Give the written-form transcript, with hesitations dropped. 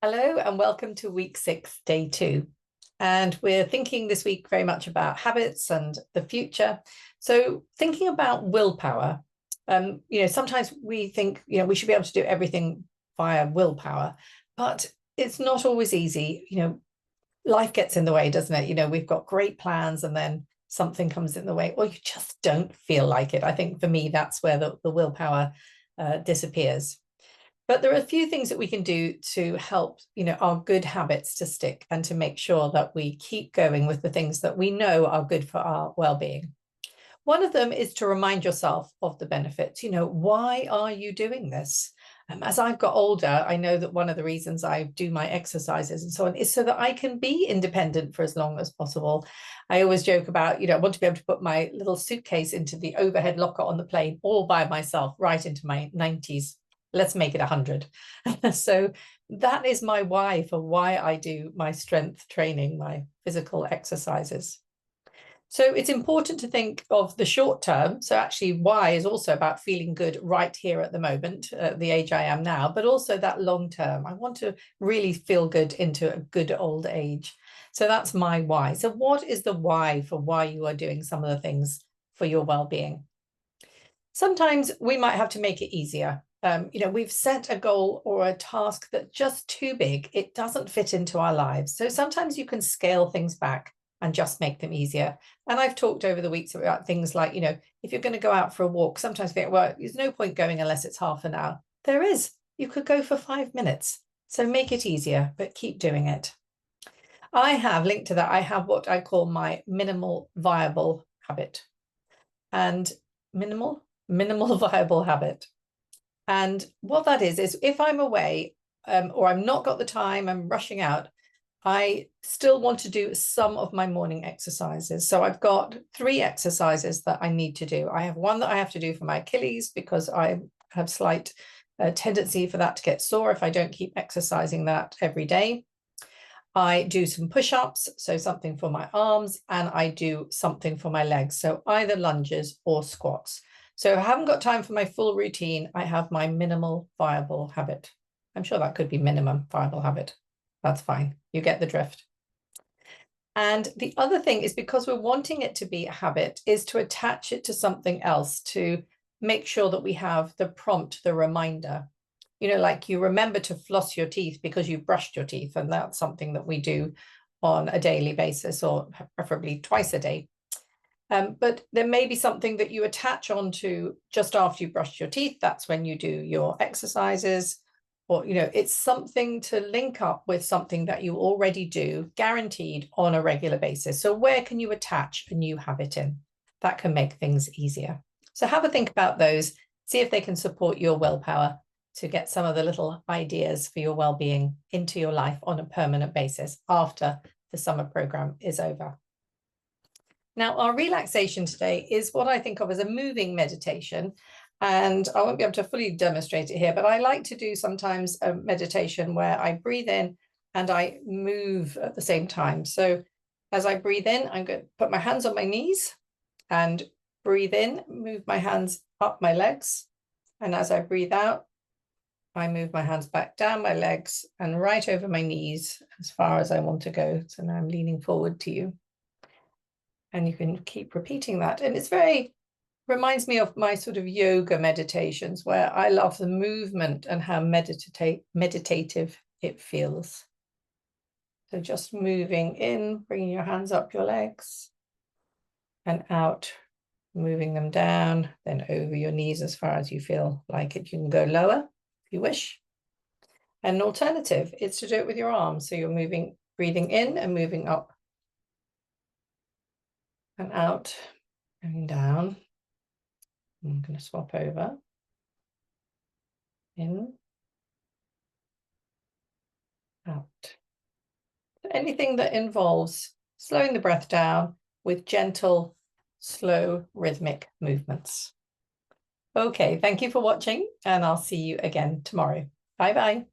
Hello and welcome to week 6, day 2. And we're thinking this week very much about habits and the future. So thinking about willpower, sometimes we think, we should be able to do everything via willpower, but it's not always easy. Life gets in the way, doesn't it? We've got great plans and then something comes in the way, or you just don't feel like it. I think for me, that's where the willpower disappears. But there are a few things that we can do to help, our good habits to stick and to make sure that we keep going with the things that we know are good for our well-being. One of them is to remind yourself of the benefits. Why are you doing this? As I've got older, I know that one of the reasons I do my exercises and so on is so that I can be independent for as long as possible. I always joke about, I want to be able to put my little suitcase into the overhead locker on the plane all by myself right into my 90s. Let's make it 100. So that is my why for why I do my strength training, my physical exercises. So it's important to think of the short term. So actually why is also about feeling good right here at the moment, at the age I am now, but also that long term. I want to really feel good into a good old age. So that's my why. So what is the why for why you are doing some of the things for your well-being? Sometimes we might have to make it easier. We've set a goal or a task that's just too big. It doesn't fit into our lives. So sometimes you can scale things back and just make them easier. And I've talked over the weeks about things like, if you're going to go out for a walk, sometimes you think, well, there's no point going unless it's half an hour. There is. You could go for 5 minutes. So make it easier, but keep doing it. I have linked to that. I have what I call my minimal viable habit. And minimal viable habit. And what that is if I'm away or I'm not got the time, I'm rushing out, I still want to do some of my morning exercises. So I've got 3 exercises that I need to do. I have one that I have to do for my Achilles because I have slight tendency for that to get sore if I don't keep exercising that every day. I do some push-ups, so something for my arms, and I do something for my legs. So either lunges or squats. So if I haven't got time for my full routine, I have my minimal viable habit. I'm sure that could be minimum viable habit. That's fine. You get the drift. And the other thing is, because we're wanting it to be a habit, is to attach it to something else to make sure that we have the prompt, the reminder. Like you remember to floss your teeth because you brushed your teeth, and that's something that we do on a daily basis, or preferably twice a day. But there may be something that you attach onto just after you brushed your teeth. That's when you do your exercises, or, it's something to link up with something that you already do, guaranteed on a regular basis. So where can you attach a new habit in? That can make things easier. So have a think about those, see if they can support your willpower to get some of the little ideas for your well-being into your life on a permanent basis after the summer program is over. Now, our relaxation today is what I think of as a moving meditation, and I won't be able to fully demonstrate it here, but I like to do sometimes a meditation where I breathe in and I move at the same time. So as I breathe in, I'm going to put my hands on my knees and breathe in, move my hands up my legs. And as I breathe out, I move my hands back down my legs and right over my knees as far as I want to go. So now I'm leaning forward to you. And you can keep repeating that. And it's reminds me of my sort of yoga meditations, where I love the movement and how meditative it feels. So just moving in, bringing your hands up your legs and out, moving them down, then over your knees as far as you feel like it. You can go lower if you wish. And an alternative is to do it with your arms. So you're breathing in and moving up and out, going down. I'm going to swap over. In, out. Anything that involves slowing the breath down with gentle, slow, rhythmic movements. Okay, thank you for watching, and I'll see you again tomorrow. Bye-bye.